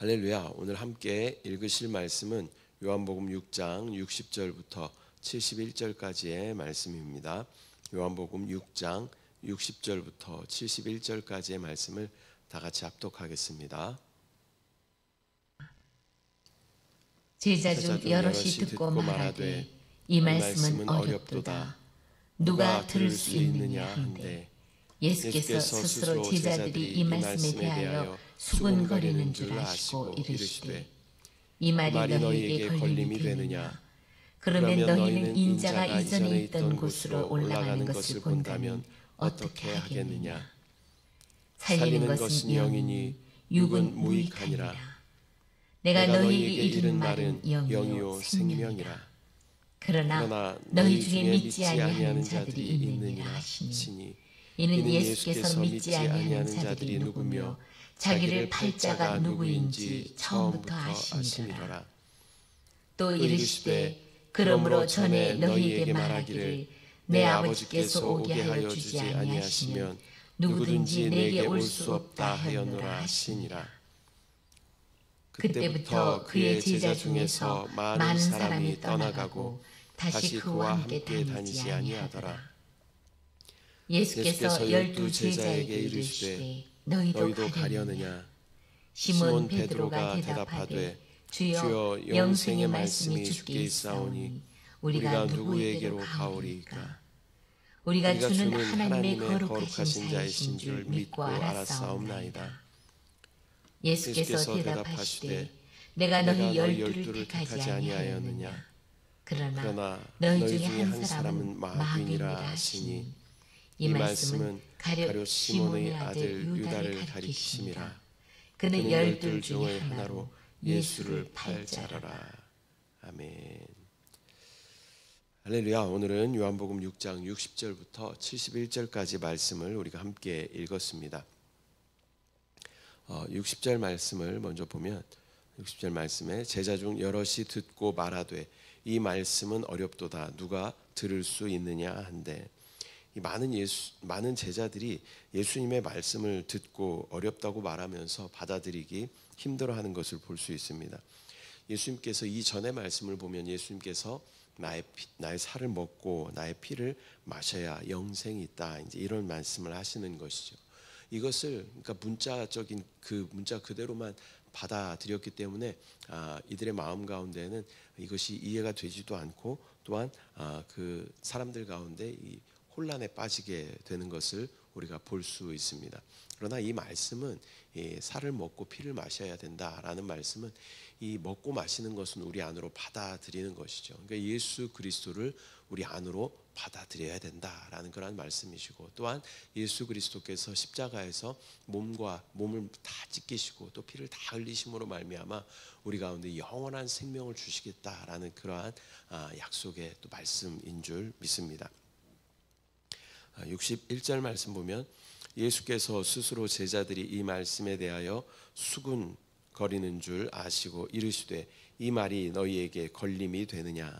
할렐루야. 오늘 함께 읽으실 말씀은 요한복음 6장 60절부터 71절까지의 말씀입니다. 요한복음 6장 60절부터 71절까지의 말씀을 다 같이 합독하겠습니다. 제자 중 여럿이 듣고 말하되 이 말씀은 어렵도다. 누가 들을 수 있느냐 한데 예수께서 스스로 제자들이 이 말씀에 대하여 수군거리는 줄 아시고 이르시되 이 말이 너희에게 걸림이 되느냐. 그러면 너희는 인자가 이전에 있던 곳으로 올라가는 것을 본다면 어떻게 하겠느냐. 살리는 것은 영이니 육은 무익하니라. 내가 너희에게 이른 말은 영이요 생명이라. 그러나 너희 중에 믿지 아니하는 자들이 있느니라 하시니 이는 예수께서 믿지 아니하는 자들이 누구며 자기를 팔 자가 누구인지 처음부터 아시니라. 또 이르시되 그러므로 전에 너희에게 말하기를 내 아버지께서 오게 하여 주지 아니하시면 누구든지 내게 올 수 없다 하였노라 하시니라. 그때부터 그의 제자 중에서 많은 사람이 떠나가고 다시 그와 함께 다니지 아니하더라. 예수께서 12 제자에게 이르시되 너희도 가려느냐. 시몬 베드로가 대답하되 주여 영생의 말씀이 주께 있사오니 우리가 누구에게로 가오리이까. 우리가 주는 하나님의 거룩하신 자이신 줄 믿고 알았사옵나이다. 예수께서 대답하시되 내가 너희 12를 택하지 아니하였느냐. 그러나 너희 중에 한 사람은 마귀니라 하시니 이 말씀은 가룟 시몬의 아들 유다를 가리키심이라. 그는 12 중의 하나로 예수를 팔 자라라. 아멘. 할렐루야. 오늘은 요한복음 6장 60절부터 71절까지 말씀을 우리가 함께 읽었습니다. 60절 말씀을 먼저 보면 60절 말씀에 제자 중 여럿이 듣고 말하되 이 말씀은 어렵도다. 누가 들을 수 있느냐 한데 이 많은 제자들이 예수님의 말씀을 듣고 어렵다고 말하면서 받아들이기 힘들어하는 것을 볼 수 있습니다. 예수님께서 이 전의 말씀을 보면 예수님께서 나의 살을 먹고 나의 피를 마셔야 영생이 있다. 이제 이런 말씀을 하시는 것이죠. 이것을 그러니까 문자적인 그 문자 그대로만 받아들였기 때문에 이들의 마음 가운데는 이것이 이해가 되지도 않고 또한 그 사람들 가운데 이 혼란에 빠지게 되는 것을 우리가 볼 수 있습니다. 그러나 이 말씀은 살을 먹고 피를 마셔야 된다라는 말씀은 이 먹고 마시는 것은 우리 안으로 받아들이는 것이죠. 그러니까 예수 그리스도를 우리 안으로 받아들여야 된다라는 그런 말씀이시고 또한 예수 그리스도께서 십자가에서 몸을 다 찢기시고 또 피를 다 흘리심으로 말미암아 우리 가운데 영원한 생명을 주시겠다라는 그러한 약속의 또 말씀인 줄 믿습니다. 61절 말씀 보면 예수께서 스스로 제자들이 이 말씀에 대하여 수군거리는 줄 아시고 이르시되 이 말이 너희에게 걸림이 되느냐.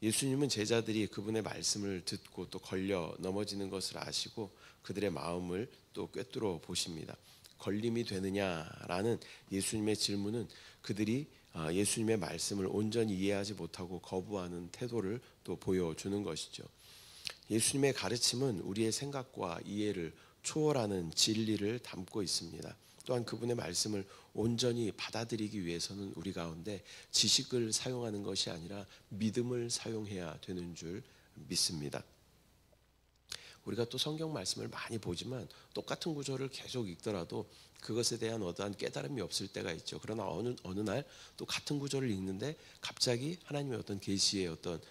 예수님은 제자들이 그분의 말씀을 듣고 또 걸려 넘어지는 것을 아시고 그들의 마음을 또 꿰뚫어 보십니다. 걸림이 되느냐라는 예수님의 질문은 그들이 예수님의 말씀을 온전히 이해하지 못하고 거부하는 태도를 또 보여주는 것이죠. 예수님의 가르침은 우리의 생각과 이해를 초월하는 진리를 담고 있습니다. 또한 그분의 말씀을 온전히 받아들이기 위해서는 우리 가운데 지식을 사용하는 것이 아니라 믿음을 사용해야 되는 줄 믿습니다. 우리가 또 성경 말씀을 많이 보지만 똑같은 구절을 계속 읽더라도 그것에 대한 어떠한 깨달음이 없을 때가 있죠. 그러나 어느 날 또 같은 구절을 읽는데 갑자기 하나님의 어떤 계시의 어떤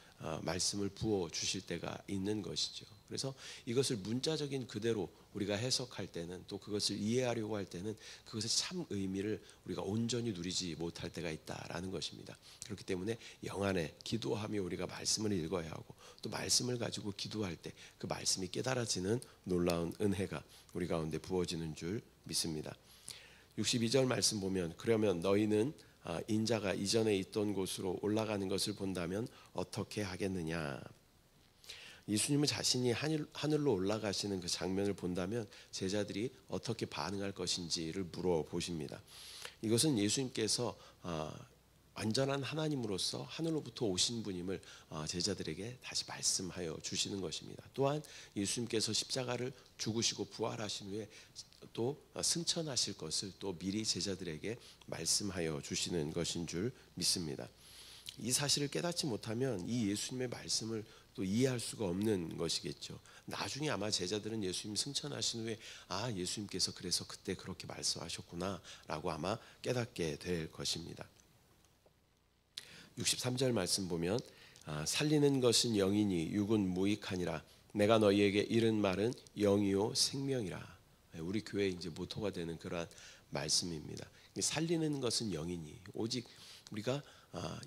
말씀을 부어 주실 때가 있는 것이죠. 그래서 이것을 문자적인 그대로 우리가 해석할 때는 또 그것을 이해하려고 할 때는 그것의 참 의미를 우리가 온전히 누리지 못할 때가 있다라는 것입니다. 그렇기 때문에 영안에 기도하며 우리가 말씀을 읽어야 하고 또 말씀을 가지고 기도할 때 그 말씀이 깨달아지는 놀라운 은혜가 우리 가운데 부어지는 줄 믿습니다. 62절 말씀 보면 그러면 너희는 인자가 이전에 있던 곳으로 올라가는 것을 본다면 어떻게 하겠느냐. 예수님은 자신이 하늘로 올라가시는 그 장면을 본다면 제자들이 어떻게 반응할 것인지를 물어보십니다. 이것은 예수님께서 완전한 하나님으로서 하늘로부터 오신 분임을 제자들에게 다시 말씀하여 주시는 것입니다. 또한 예수님께서 십자가를 죽으시고 부활하신 후에 또 승천하실 것을 또 미리 제자들에게 말씀하여 주시는 것인 줄 믿습니다. 이 사실을 깨닫지 못하면 이 예수님의 말씀을 또 이해할 수가 없는 것이겠죠. 나중에 아마 제자들은 예수님 승천하신 후에 예수님께서 그래서 그때 그렇게 말씀하셨구나 라고 아마 깨닫게 될 것입니다. 63절 말씀 보면 살리는 것은 영이니 육은 무익하니라. 내가 너희에게 이른 말은 영이요 생명이라. 우리 교회의 이제 모토가 되는 그러한 말씀입니다. 살리는 것은 영이니, 오직 우리가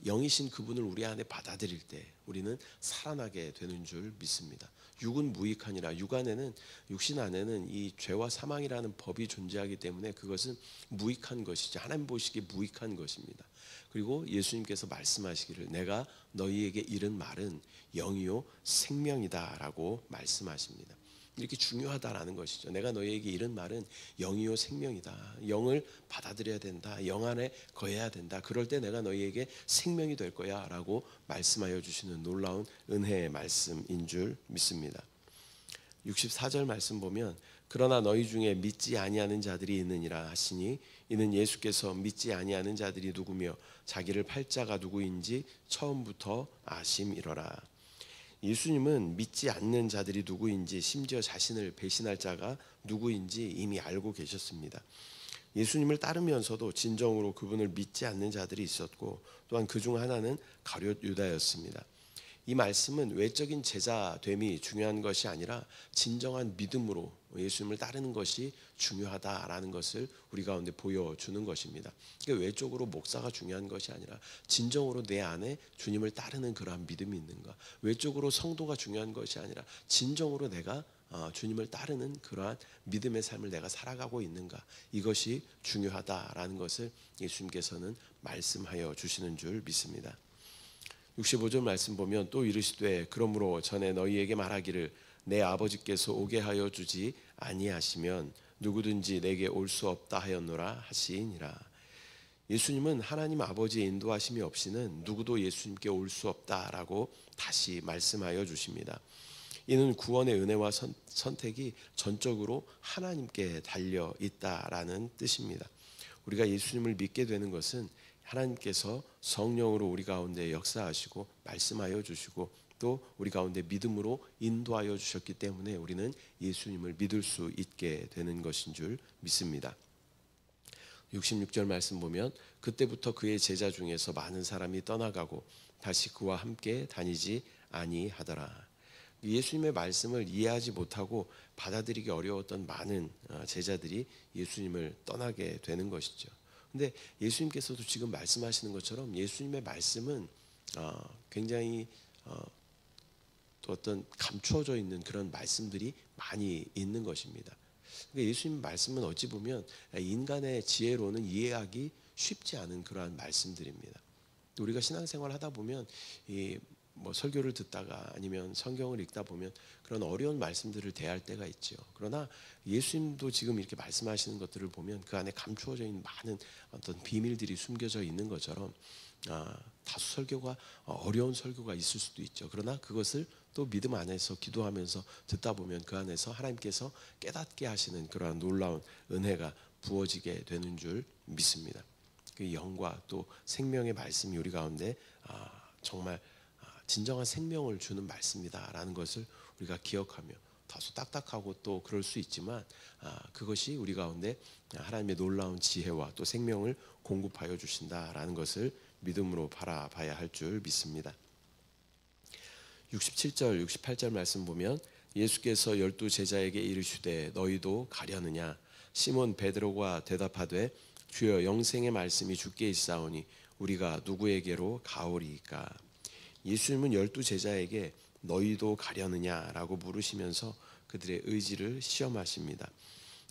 영이신 그분을 우리 안에 받아들일 때 우리는 살아나게 되는 줄 믿습니다. 육은 무익하니라. 육신 안에는 이 죄와 사망이라는 법이 존재하기 때문에 그것은 무익한 것이죠. 하나님 보시기에 무익한 것입니다. 그리고 예수님께서 말씀하시기를 내가 너희에게 이른 말은 영이요 생명이다라고 말씀하십니다. 이렇게 중요하다라는 것이죠. 내가 너희에게 이른 말은 영이요 생명이다. 영을 받아들여야 된다. 영 안에 거해야 된다. 그럴 때 내가 너희에게 생명이 될 거야 라고 말씀하여 주시는 놀라운 은혜의 말씀인 줄 믿습니다. 64절 말씀 보면 그러나 너희 중에 믿지 아니하는 자들이 있느니라 하시니 이는 예수께서 믿지 아니하는 자들이 누구며 자기를 팔 자가 누구인지 처음부터 아심이로라. 예수님은 믿지 않는 자들이 누구인지 심지어 자신을 배신할 자가 누구인지 이미 알고 계셨습니다. 예수님을 따르면서도 진정으로 그분을 믿지 않는 자들이 있었고 또한 그중 하나는 가룟 유다였습니다. 이 말씀은 외적인 제자됨이 중요한 것이 아니라 진정한 믿음으로 예수님을 따르는 것이 중요하다라는 것을 우리 가운데 보여주는 것입니다. 그러니까 외적으로 목사가 중요한 것이 아니라 진정으로 내 안에 주님을 따르는 그러한 믿음이 있는가. 외적으로 성도가 중요한 것이 아니라 진정으로 내가 주님을 따르는 그러한 믿음의 삶을 내가 살아가고 있는가. 이것이 중요하다라는 것을 예수님께서는 말씀하여 주시는 줄 믿습니다. 65절 말씀 보면 또 이르시되 그러므로 전에 너희에게 말하기를 내 아버지께서 오게 하여 주지 아니하시면 누구든지 내게 올 수 없다 하였노라 하시니라. 예수님은 하나님 아버지의 인도하심이 없이는 누구도 예수님께 올 수 없다라고 다시 말씀하여 주십니다. 이는 구원의 은혜와 선택이 전적으로 하나님께 달려 있다라는 뜻입니다. 우리가 예수님을 믿게 되는 것은 하나님께서 성령으로 우리 가운데 역사하시고 말씀하여 주시고 또 우리 가운데 믿음으로 인도하여 주셨기 때문에 우리는 예수님을 믿을 수 있게 되는 것인 줄 믿습니다. 66절 말씀 보면 그때부터 그의 제자 중에서 많은 사람이 떠나가고 다시 그와 함께 다니지 아니하더라. 예수님의 말씀을 이해하지 못하고 받아들이기 어려웠던 많은 제자들이 예수님을 떠나게 되는 것이죠. 근데 예수님께서도 지금 말씀하시는 것처럼 예수님의 말씀은 굉장히 또 어떤 감추어져 있는 그런 말씀들이 많이 있는 것입니다. 그러니까 예수님 말씀은 어찌 보면 인간의 지혜로는 이해하기 쉽지 않은 그러한 말씀들입니다. 또 우리가 신앙생활 하다 보면 뭐 설교를 듣다가 아니면 성경을 읽다 보면 그런 어려운 말씀들을 대할 때가 있죠. 그러나 예수님도 지금 이렇게 말씀하시는 것들을 보면 그 안에 감추어져 있는 많은 어떤 비밀들이 숨겨져 있는 것처럼 다수 설교가 어려운 설교가 있을 수도 있죠. 그러나 그것을 또 믿음 안에서 기도하면서 듣다 보면 그 안에서 하나님께서 깨닫게 하시는 그러한 놀라운 은혜가 부어지게 되는 줄 믿습니다. 그 영과 또 생명의 말씀이 우리 가운데 정말 진정한 생명을 주는 말씀이다라는 것을 우리가 기억하며 다소 딱딱하고 또 그럴 수 있지만 그것이 우리 가운데 하나님의 놀라운 지혜와 또 생명을 공급하여 주신다라는 것을 믿음으로 바라봐야 할 줄 믿습니다. 67절 68절 말씀 보면 예수께서 12 제자에게 이르시되 너희도 가려느냐 시몬 베드로가 대답하되 주여 영생의 말씀이 주께 있사오니 우리가 누구에게로 가오리이까. 예수님은 12 제자에게 너희도 가려느냐라고 물으시면서 그들의 의지를 시험하십니다.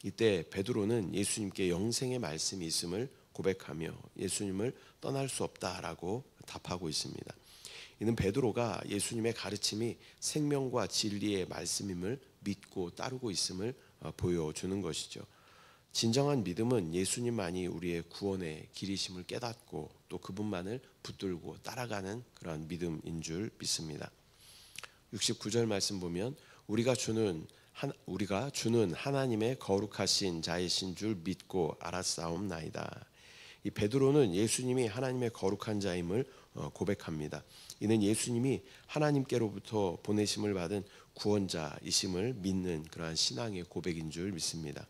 이때 베드로는 예수님께 영생의 말씀이 있음을 고백하며 예수님을 떠날 수 없다라고 답하고 있습니다. 이는 베드로가 예수님의 가르침이 생명과 진리의 말씀임을 믿고 따르고 있음을 보여주는 것이죠. 진정한 믿음은 예수님만이 우리의 구원의 길이심을 깨닫고 또 그분만을 붙들고 따라가는 그러한 믿음인 줄 믿습니다. 69절 말씀 보면 우리가 주는 하나님의 거룩하신 자이신 줄 믿고 알았사옵나이다. 이 베드로는 예수님이 하나님의 거룩한 자임을 고백합니다. 이는 예수님이 하나님께로부터 보내심을 받은 구원자이심을 믿는 그러한 신앙의 고백인 줄 믿습니다.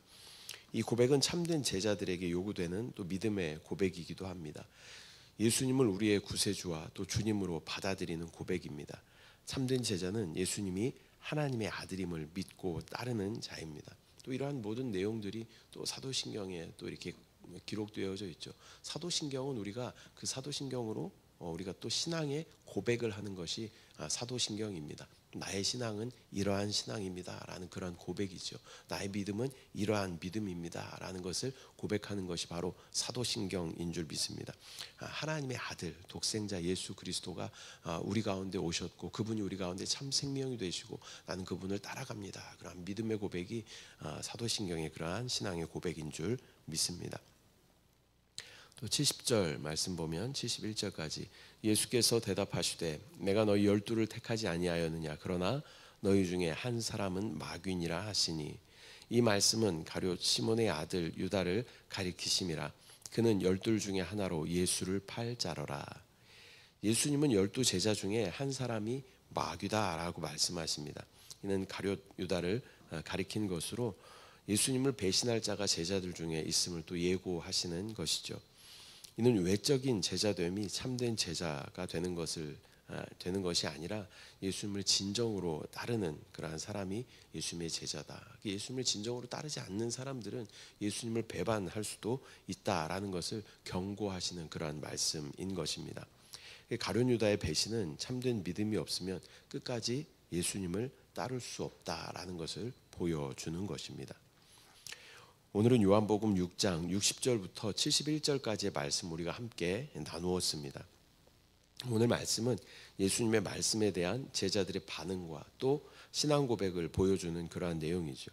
이 고백은 참된 제자들에게 요구되는 또 믿음의 고백이기도 합니다. 예수님을 우리의 구세주와 또 주님으로 받아들이는 고백입니다. 참된 제자는 예수님이 하나님의 아들임을 믿고 따르는 자입니다. 또 이러한 모든 내용들이 또 사도신경에 또 이렇게 기록되어져 있죠. 사도신경은 우리가 그 사도신경으로 우리가 또 신앙의 고백을 하는 것이 사도신경입니다. 나의 신앙은 이러한 신앙입니다라는 그런 고백이죠. 나의 믿음은 이러한 믿음입니다 라는 것을 고백하는 것이 바로 사도신경인 줄 믿습니다. 하나님의 아들 독생자 예수 그리스도가 우리 가운데 오셨고 그분이 우리 가운데 참 생명이 되시고 나는 그분을 따라갑니다. 그런 믿음의 고백이 사도신경의 그러한 신앙의 고백인 줄 믿습니다. 또 70절 말씀 보면 71절까지 예수께서 대답하시되 내가 너희 12를 택하지 아니하였느냐 그러나 너희 중에 한 사람은 마귀니라 하시니 이 말씀은 가룟 시몬의 아들 유다를 가리키심이라. 그는 12 중에 하나로 예수를 팔 자러라. 예수님은 12 제자 중에 한 사람이 마귀다라고 말씀하십니다. 이는 가룟 유다를 가리킨 것으로 예수님을 배신할 자가 제자들 중에 있음을 또 예고하시는 것이죠. 이는 외적인 제자됨이 참된 제자가 되는 것이 아니라 예수님을 진정으로 따르는 그러한 사람이 예수님의 제자다. 예수님을 진정으로 따르지 않는 사람들은 예수님을 배반할 수도 있다라는 것을 경고하시는 그러한 말씀인 것입니다. 가룟 유다의 배신은 참된 믿음이 없으면 끝까지 예수님을 따를 수 없다라는 것을 보여주는 것입니다. 오늘은 요한복음 6장 60절부터 71절까지의 말씀 우리가 함께 나누었습니다. 오늘 말씀은 예수님의 말씀에 대한 제자들의 반응과 또 신앙 고백을 보여주는 그러한 내용이죠.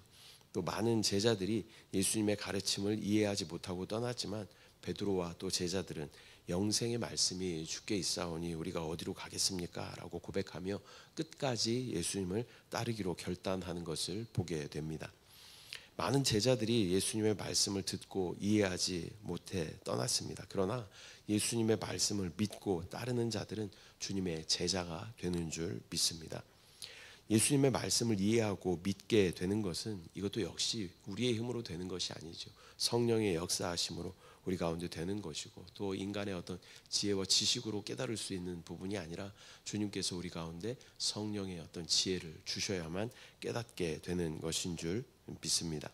또 많은 제자들이 예수님의 가르침을 이해하지 못하고 떠났지만 베드로와 또 제자들은 영생의 말씀이 주께 있사오니 우리가 어디로 가겠습니까? 라고 고백하며 끝까지 예수님을 따르기로 결단하는 것을 보게 됩니다. 많은 제자들이 예수님의 말씀을 듣고 이해하지 못해 떠났습니다. 그러나 예수님의 말씀을 믿고 따르는 자들은 주님의 제자가 되는 줄 믿습니다. 예수님의 말씀을 이해하고 믿게 되는 것은 이것도 역시 우리의 힘으로 되는 것이 아니죠. 성령의 역사하심으로 우리 가운데 되는 것이고 또 인간의 어떤 지혜와 지식으로 깨달을 수 있는 부분이 아니라 주님께서 우리 가운데 성령의 어떤 지혜를 주셔야만 깨닫게 되는 것인 줄 믿습니다.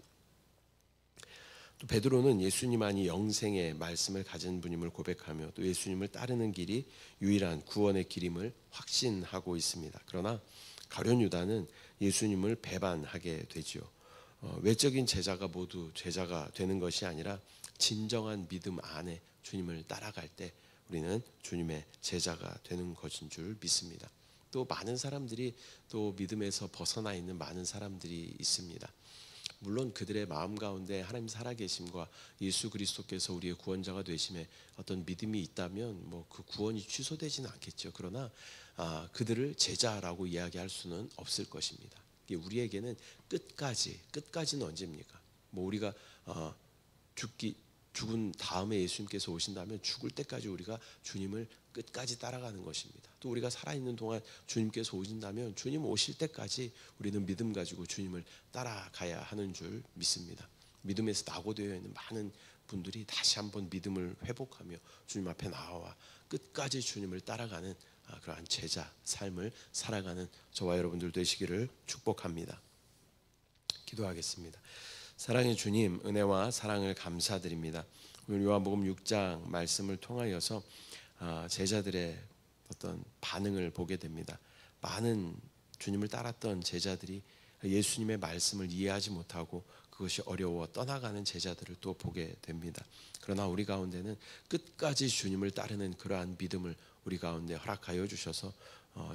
또 베드로는 예수님만이 영생의 말씀을 가진 분임을 고백하며 또 예수님을 따르는 길이 유일한 구원의 길임을 확신하고 있습니다. 그러나 가룟 유다는 예수님을 배반하게 되지요. 외적인 제자가 모두 제자가 되는 것이 아니라 진정한 믿음 안에 주님을 따라갈 때 우리는 주님의 제자가 되는 것인 줄 믿습니다. 또 많은 사람들이 또 믿음에서 벗어나 있는 많은 사람들이 있습니다. 물론 그들의 마음 가운데 하나님 살아계심과 예수 그리스도께서 우리의 구원자가 되심에 어떤 믿음이 있다면 뭐 그 구원이 취소되지는 않겠죠. 그러나 그들을 제자라고 이야기할 수는 없을 것입니다. 우리에게는 끝까지는 언제입니까? 뭐 우리가 죽은 다음에 예수님께서 오신다면 죽을 때까지 우리가 주님을 끝까지 따라가는 것입니다. 또 우리가 살아있는 동안 주님께서 오신다면 주님 오실 때까지 우리는 믿음 가지고 주님을 따라가야 하는 줄 믿습니다. 믿음에서 낙오되어 있는 많은 분들이 다시 한번 믿음을 회복하며 주님 앞에 나와 끝까지 주님을 따라가는 그러한 제자 삶을 살아가는 저와 여러분들 되시기를 축복합니다. 기도하겠습니다. 사랑의 주님, 은혜와 사랑을 감사드립니다. 오늘 요한복음 6장 말씀을 통하여서 제자들의 어떤 반응을 보게 됩니다. 많은 주님을 따랐던 제자들이 예수님의 말씀을 이해하지 못하고 그것이 어려워 떠나가는 제자들을 또 보게 됩니다. 그러나 우리 가운데는 끝까지 주님을 따르는 그러한 믿음을 우리 가운데 허락하여 주셔서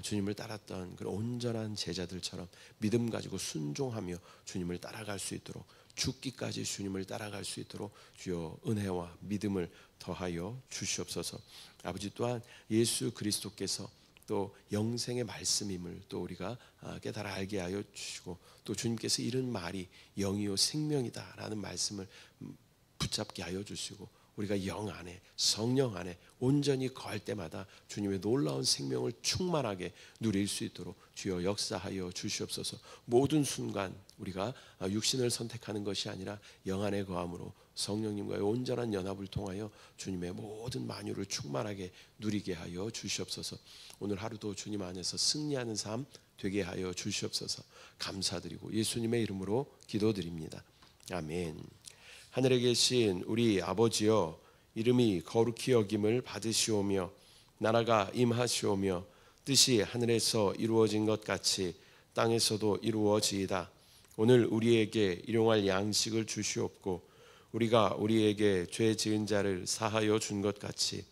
주님을 따랐던 그런 온전한 제자들처럼 믿음 가지고 순종하며 주님을 따라갈 수 있도록, 죽기까지 주님을 따라갈 수 있도록 주여 은혜와 믿음을 더하여 주시옵소서. 아버지, 또한 예수 그리스도께서 또 영생의 말씀임을 또 우리가 깨달아 알게 하여 주시고, 또 주님께서 이런 말이 영이요 생명이다라는 말씀을 붙잡게 하여 주시고, 우리가 영 안에, 성령 안에 온전히 거할 때마다 주님의 놀라운 생명을 충만하게 누릴 수 있도록 주여 역사하여 주시옵소서. 모든 순간 우리가 육신을 선택하는 것이 아니라 영 안에 거함으로 성령님과의 온전한 연합을 통하여 주님의 모든 만유를 충만하게 누리게 하여 주시옵소서. 오늘 하루도 주님 안에서 승리하는 삶 되게 하여 주시옵소서. 감사드리고 예수님의 이름으로 기도드립니다. 아멘. 하늘에 계신 우리 아버지여, 이름이 거룩히 여김을 받으시오며 나라가 임하시오며 뜻이 하늘에서 이루어진 것 같이 땅에서도 이루어지이다. 오늘 우리에게 일용할 양식을 주시옵고, 우리가 우리에게 죄 지은 자를 사하여 준 것 같이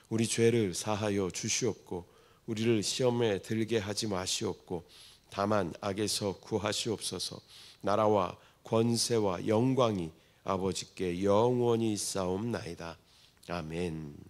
우리 죄를 사하여 주시옵고, 우리를 시험에 들게 하지 마시옵고 다만 악에서 구하시옵소서. 나라와 권세와 영광이 아버지께 영원히 있사옵나이다. 아멘.